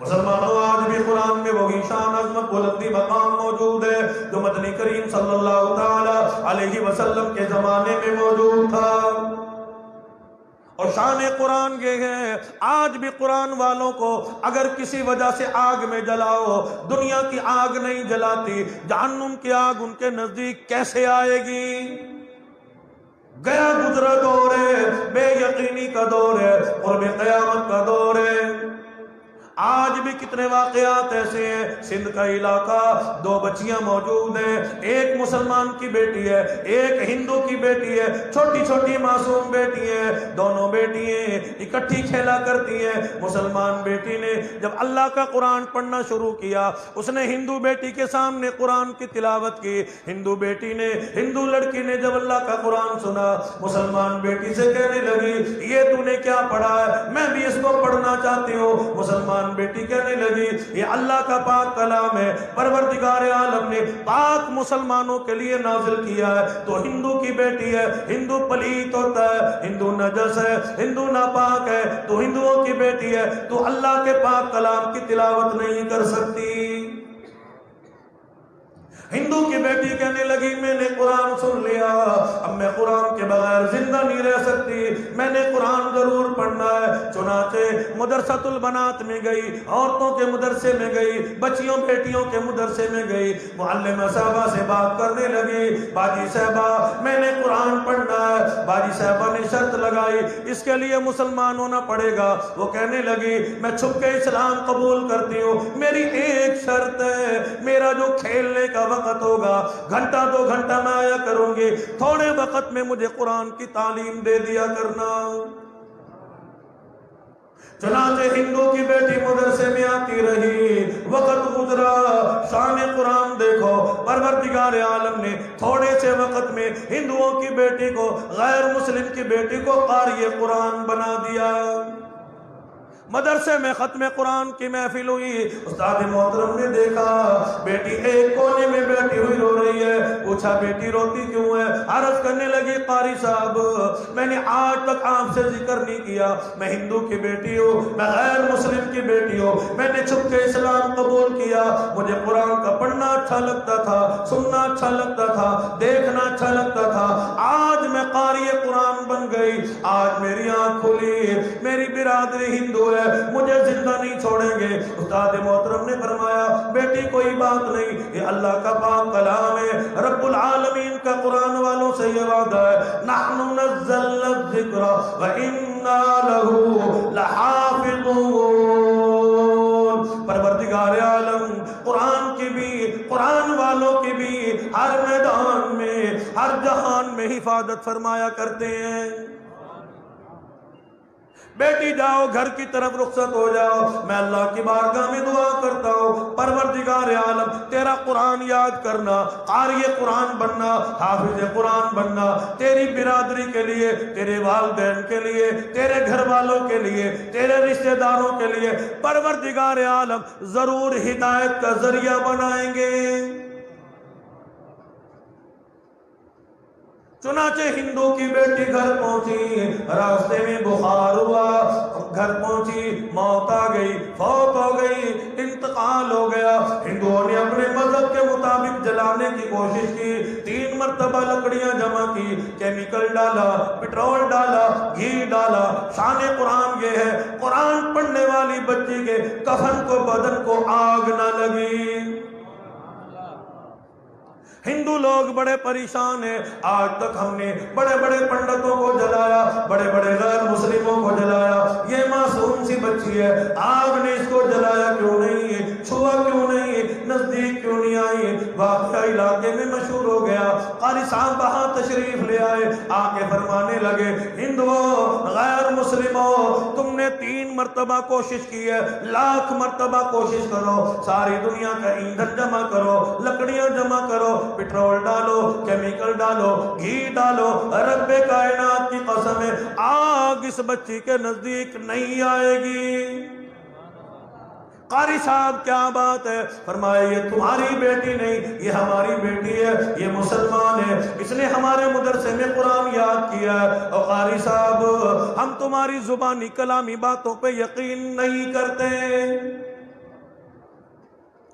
مسلمانوں آج بھی قرآن میں وہی شان عظمت بلندی مقام موجود ہے جو مدنی کریم صلی اللہ تعالی علیہ وسلم کے زمانے میں موجود تھا۔ اور شان قرآن یہ ہے، آج بھی قرآن والوں کو اگر کسی وجہ سے آگ میں جلاؤ، دنیا کی آگ نہیں جلاتی، جہنم کی آگ ان کے نزدیک کیسے آئے گی؟ گیا گزرا دور ہے، بے یقینی کا دور ہے، قرب قیامت کا دور ہے۔ آج بھی کتنے واقعات ایسے ہیں۔ سندھ کا علاقہ، دو بچیاں موجود ہیں، ایک مسلمان کی بیٹی ہے، ایک ہندو کی بیٹی ہے، چھوٹی چھوٹی معصوم بیٹی ہیں، دونوں بیٹیاں اکٹھی کھیلا کرتی ہیں۔ مسلمان بیٹی نے جب اللہ کا قرآن پڑھنا شروع کیا، اس نے ہندو بیٹی کے سامنے قرآن کی تلاوت کی۔ ہندو بیٹی نے، ہندو لڑکی نے جب اللہ کا قرآن سنا، مسلمان بیٹی سے کہنے لگی یہ تو نے کیا پڑھا ہے، میں بھی اس کو پڑھنا چاہتی ہوں۔ مسلمان بیٹی کہنے لگی یہ اللہ کا پاک کلام ہے، پروردگار عالم نے پاک مسلمانوں کے لیے نازل کیا ہے۔ تو ہندو کی بیٹی ہے، ہندو پلیت ہوتا ہے، ہندو نجس ہے، ہندو ناپاک ہے، تو ہندوؤں کی بیٹی ہے، تو اللہ کے پاک کلام کی تلاوت نہیں کر سکتی۔ ہندو کی بیٹی کہنے لگی میں نے قرآن سن لیا، اب میں قرآن کے بغیر زندہ نہیں رہ سکتی، میں نے قرآن ضرور پڑھنا ہے۔ چنانچہ مدرسۃ البنات میں گئی، عورتوں کے مدرسے میں گئی، بچیوں بیٹیوں کے مدرسے میں گئی، معلمہ صاحبہ سے بات کرنے لگی، باجی صاحبہ میں نے قرآن پڑھنا ہے۔ باجی صاحبہ نے شرط لگائی اس کے لیے مسلمان ہونا پڑے گا۔ وہ کہنے لگی میں چھپ کے اسلام قبول کرتی ہوں، میری ایک شرط ہے، میرا جو کھیلنے کا وقت ہوگا، گھنٹہ دو گھنٹہ میں آیا کروں گی، تھوڑے وقت میں مجھے قرآن کی تعلیم دے دیا کرنا۔ چنانچہ ہندو کی بیٹی مدرسے میں آتی رہی، وقت گزرا، شان قرآن دیکھو، پروردگار عالم نے تھوڑے سے وقت میں ہندوؤں کی بیٹی کو، غیر مسلم کی بیٹی کو قاری قرآن بنا دیا۔ مدرسے میں ختم قرآن کی محفل ہوئی، استاد محترم نے دیکھا بیٹی ایک کونے میں بیٹھی ہوئی رو رہی ہے، پوچھا بیٹی روتی کیوں ہے؟ عرض کرنے لگی قاری صاحب میں نے آج تک آپ سے ذکر نہیں کیا، میں ہندو کی بیٹی ہوں، میں غیر مسلم کی بیٹی ہوں، میں نے چھپ کے اسلام قبول کیا، مجھے قرآن کا پڑھنا اچھا لگتا تھا، سننا اچھا لگتا تھا، دیکھنا اچھا لگتا تھا، آج میں قاری قرآن بن گئی، آج میری آنکھ کھلی، میری برادری ہندو ہے، مجھے زندہ نہیں چھوڑیں گے۔ استاد محترم نے فرمایا بیٹی کوئی بات نہیں، یہ اللہ کا پاک کلام ہے، رب العالمین کا قرآن والوں سے یہ وعدہ ہے نحن نزلنا الذکر وإنا له لحافظون۔ پروردگار عالم قرآن کی بھی، قرآن والوں کی بھی ہر میدان میں، ہر جہان میں حفاظت فرمایا کرتے ہیں۔ بیٹی جاؤ گھر کی طرف رخصت ہو جاؤ، میں اللہ کی بارگاہ میں دعا کرتا ہوں پروردگار عالم تیرا قرآن یاد کرنا، قاری قرآن بننا، حافظ قرآن بننا، تیری برادری کے لیے، تیرے والدین کے لیے، تیرے گھر والوں کے لیے، تیرے رشتہ داروں کے لیے پروردگار عالم ضرور ہدایت کا ذریعہ بنائیں گے۔ چنانچہ ہندو کی بیٹی گھر پہنچی، راستے میں بخار ہوا، گھر پہنچی، موت آ گئی، فوت ہو گئی، انتقال ہو گیا۔ ہندوؤں نے اپنے مذہب کے مطابق جلانے کی کوشش کی، 3 مرتبہ لکڑیاں جمع کی، کیمیکل ڈالا، پٹرول ڈالا، گھی ڈالا۔ شان قرآن یہ ہے قرآن پڑھنے والی بچی کے کفن کو، بدن کو آگ نہ لگی۔ ہندو لوگ بڑے پریشان ہیں، آج تک ہم نے بڑے بڑے پنڈتوں کو جلایا، بڑے بڑے غیر مسلموں کو جلایا، یہ معصوم سی بچی ہے، آگ نے اس کو جلایا کیوں نہیں، چھوا کیوں نہیں، نزدیک کیوں نہیں آئی؟ واقعہ علاقے میں مشہور ہو گیا، قاری صاحب وہاں تشریف لے آئے، آ کے فرمانے لگے ہندوؤں، غیر مسلموں، تم نے 3 مرتبہ کوشش کی ہے، 1,00,000 مرتبہ کوشش کرو، ساری دنیا کا ایندھن جمع کرو، لکڑیاں جمع کرو، پٹرول ڈالو، کیمیکل ڈالو، گھی ڈالو، رب کائنات کی قسم ہے آگ اس بچی کے نزدیک نہیں آئے گی۔ قاری صاحب کیا بات ہے؟ فرمایا یہ تمہاری بیٹی نہیں، یہ ہماری بیٹی ہے، یہ مسلمان ہے، اس نے ہمارے مدرسے میں قرآن یاد کیا ہے، اور قاری صاحب ہم تمہاری زبانی کلامی باتوں پہ یقین نہیں کرتے۔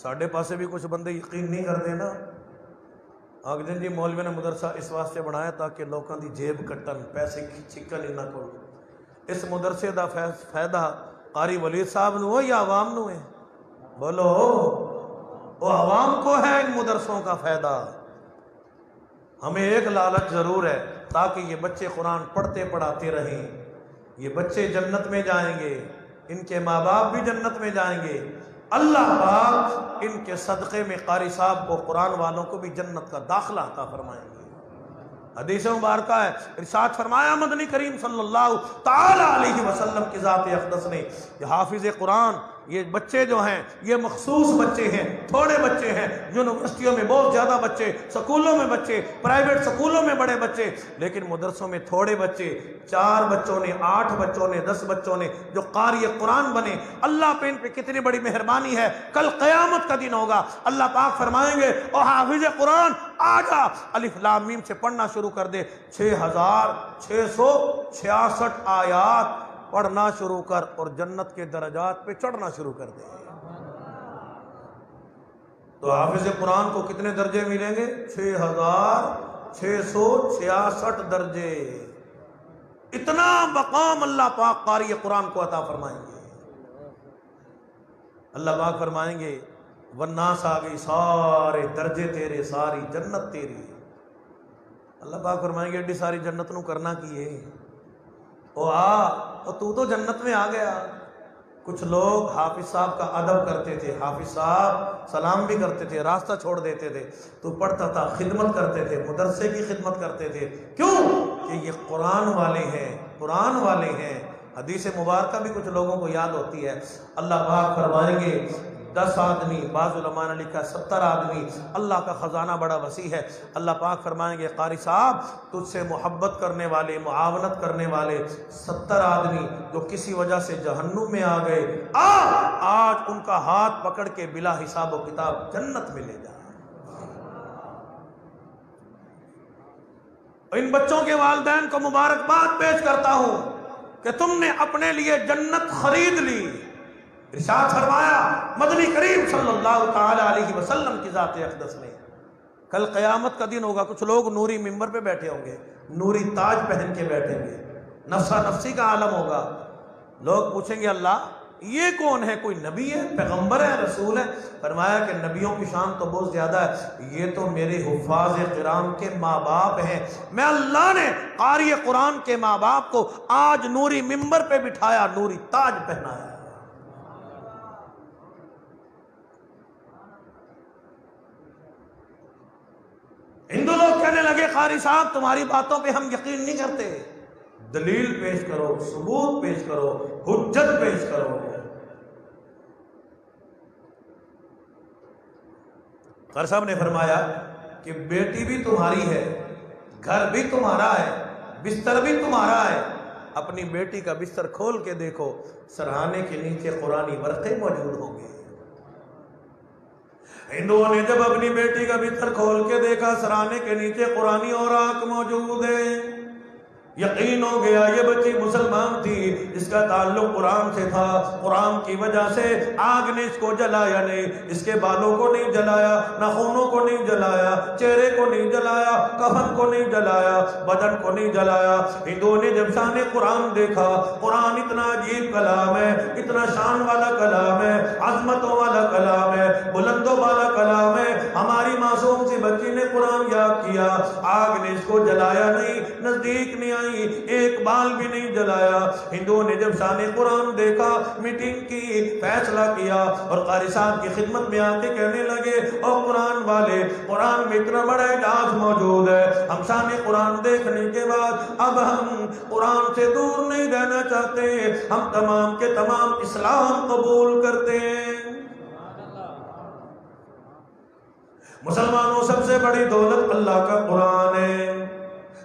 ساڈے پاسے بھی کچھ بندے یقین نہیں کرتے نا، آگدن جی مولوی نے مدرسہ اس واسطے بنایا تاکہ لوگوں دی جیب کٹن، پیسے چکن ہی نہ کو۔ اس مدرسے دا فائدہ قاری ولید صاحب نو یا عوام نو ہے؟ بولو، وہ عوام کو ہے ان مدرسوں کا فائدہ۔ ہمیں ایک لالچ ضرور ہے تاکہ یہ بچے قرآن پڑھتے پڑھاتے رہیں، یہ بچے جنت میں جائیں گے، ان کے ماں باپ بھی جنت میں جائیں گے، اللہ پاک ان کے صدقے میں قاری صاحب کو، قرآن والوں کو بھی جنت کا داخلہ عطا فرمائیں گے۔ حدیث مبارکہ ہے، ارشاد فرمایا مدنی کریم صلی اللہ تعالی علیہ وسلم کی ذات اقدس نے، یہ حافظ قرآن، یہ بچے جو ہیں یہ مخصوص بچے ہیں، تھوڑے بچے ہیں، یونیورسٹیوں میں بہت زیادہ بچے، سکولوں میں بچے، پرائیویٹ سکولوں میں بڑے بچے، لیکن مدرسوں میں تھوڑے بچے، 4 بچوں نے، 8 بچوں نے، 10 بچوں نے جو قاری قرآن بنے۔ اللہ پہ ان پہ کتنی بڑی مہربانی ہے، کل قیامت کا دن ہوگا، اللہ پاک فرمائیں گے او حافظ قرآن آ جا، الف لام میم سے پڑھنا شروع کر دے، 6666 آیات پڑھنا شروع کر اور جنت کے درجات پہ چڑھنا شروع کر دے۔ تو حافظ قرآن کو کتنے درجے ملیں گے؟ 6666 درجے۔ اتنا مقام اللہ پاک قاری قرآن کو عطا فرمائیں گے۔ اللہ پاک فرمائیں گے والناس آ گئی، سارے درجے تیرے، ساری جنت تیری۔ اللہ پاک فرمائیں گے ایڈی ساری جنت نو کرنا کی ہے؟ او تو جنت میں آ گیا۔ کچھ لوگ حافظ صاحب کا ادب کرتے تھے، حافظ صاحب سلام بھی کرتے تھے، راستہ چھوڑ دیتے تھے، تو پڑھتا تھا، خدمت کرتے تھے، مدرسے کی خدمت کرتے تھے، کیوں کہ یہ قرآن والے ہیں، قرآن والے ہیں۔ حدیث مبارکہ بھی کچھ لوگوں کو یاد ہوتی ہے، اللہ پاک فرمائیں گے 10 آدمی، بعض علماء نے لکھا 70 آدمی، اللہ کا خزانہ بڑا وسیع ہے، اللہ پاک فرمائیں گے قاری صاحب تجھ سے محبت کرنے والے، معاونت کرنے والے 70 آدمی جو کسی وجہ سے جہنم میں آ گئے، آج ان کا ہاتھ پکڑ کے بلا حساب و کتاب جنت میں لے جا۔ ان بچوں کے والدین کو مبارکباد پیش کرتا ہوں کہ تم نے اپنے لیے جنت خرید لی۔ ارشاد فرمایا مدنی کریم صلی اللہ تعالی علیہ وسلم کی ذات اقدس نے، کل قیامت کا دن ہوگا، کچھ لوگ نوری ممبر پہ بیٹھے ہوں گے، نوری تاج پہن کے بیٹھیں گے، نفسا نفسی کا عالم ہوگا، لوگ پوچھیں گے اللہ یہ کون ہے؟ کوئی نبی ہے، پیغمبر ہے، رسول ہے؟ فرمایا کہ نبیوں کی شان تو بہت زیادہ ہے، یہ تو میرے حفاظ کرام کے ماں باپ ہیں، میں اللہ نے قاری قرآن کے ماں باپ کو آج نوری ممبر پہ بٹھایا، نوری تاج پہنایا۔ ہندو لوگ کہنے لگے قاری صاحب تمہاری باتوں پہ ہم یقین نہیں کرتے، دلیل پیش کرو، ثبوت پیش کرو، حجت پیش کرو۔ قاری صاحب نے فرمایا کہ بیٹی بھی تمہاری ہے، گھر بھی تمہارا ہے، بستر بھی تمہارا ہے، اپنی بیٹی کا بستر کھول کے دیکھو، سرہانے کے نیچے قرآنی ورقے موجود ہوں گے۔ ہندوؤں نے جب اپنی بیٹی کا بستر کھول کے دیکھا، سرانے کے نیچے قرآنی اوراق موجود ہیں، یقین ہو گیا یہ بچی مسلمان تھی، اس کا تعلق قرآن سے تھا، قرآن کی وجہ سے آگ نے اس کو جلایا نہیں، اس کے بالوں کو نہیں جلایا، ناخنوں کو نہیں جلایا، چہرے کو نہیں جلایا، کفن کو نہیں جلایا، بدن کو نہیں جلایا۔ ہندوؤں نے جب شان قرآن دیکھا، قرآن اتنا عجیب کلام ہے، اتنا شان والا کلام ہے، عظمتوں والا کلام ہے، بلندوں والا کلام ہے، ہماری معصوم سی بچی نے قرآن یاد کیا، آگ نے اس کو جلایا نہیں، نزدیک نہیں آئی، ایک بال بھی نہیں جلایا۔ ہندوؤں نے جب شان قرآن دیکھا، میٹنگ کی، فیصلہ کیا اور قاری صاحب کی خدمت میں آ کے کہنے لگے اور قرآن والے، قرآن میں اتنا بڑا اعجاز موجود ہے، ہم شان قرآن دیکھنے کے بعد اب ہم قرآن سے دور نہیں رہنا چاہتے، ہم تمام کے تمام اسلام قبول کرتے ہیں۔ مسلمانوں سب سے بڑی دولت اللہ کا قرآن ہے،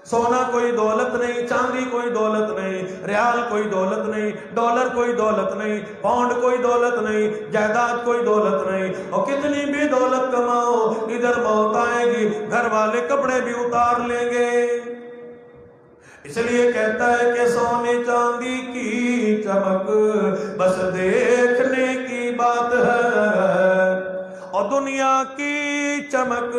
سونا کوئی دولت نہیں، چاندی کوئی دولت نہیں، ریال کوئی دولت نہیں، ڈالر کوئی دولت نہیں، پاؤنڈ کوئی دولت نہیں، جائیداد کوئی دولت نہیں، اور کتنی بھی دولت کماؤ ادھر موت آئے گی، گھر والے کپڑے بھی اتار لیں گے۔ اس لیے کہتا ہے کہ سونے چاندی کی چمک بس دیکھنے کی بات ہے، اور دنیا کی چمک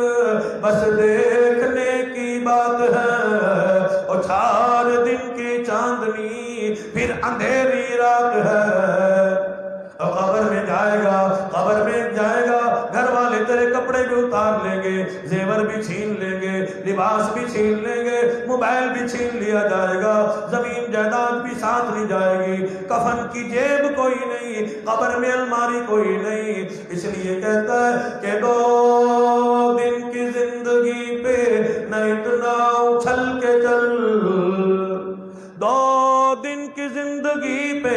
بس دیکھنے کی بات ہے، اور 4 دن کی چاندنی پھر اندھیری رات ہے۔ اور قبر میں جائے گا، گھر والے تیرے کپڑے بھی اتار لیں گے، زیور بھی چھین لیں گے، لباس بھی چھین لیں گے، موبائل بھی چھین لیا جائے گا، زمین جائیداد بھی ساتھ لی جائے گی، کفن کی جیب کوئی نہیں، قبر میں الماری کوئی نہیں۔ اس لیے کہتا ہے کہ 2 دن کی زندگی پہ نہ اتنا اچھل کے چل، 2 دن کی زندگی پہ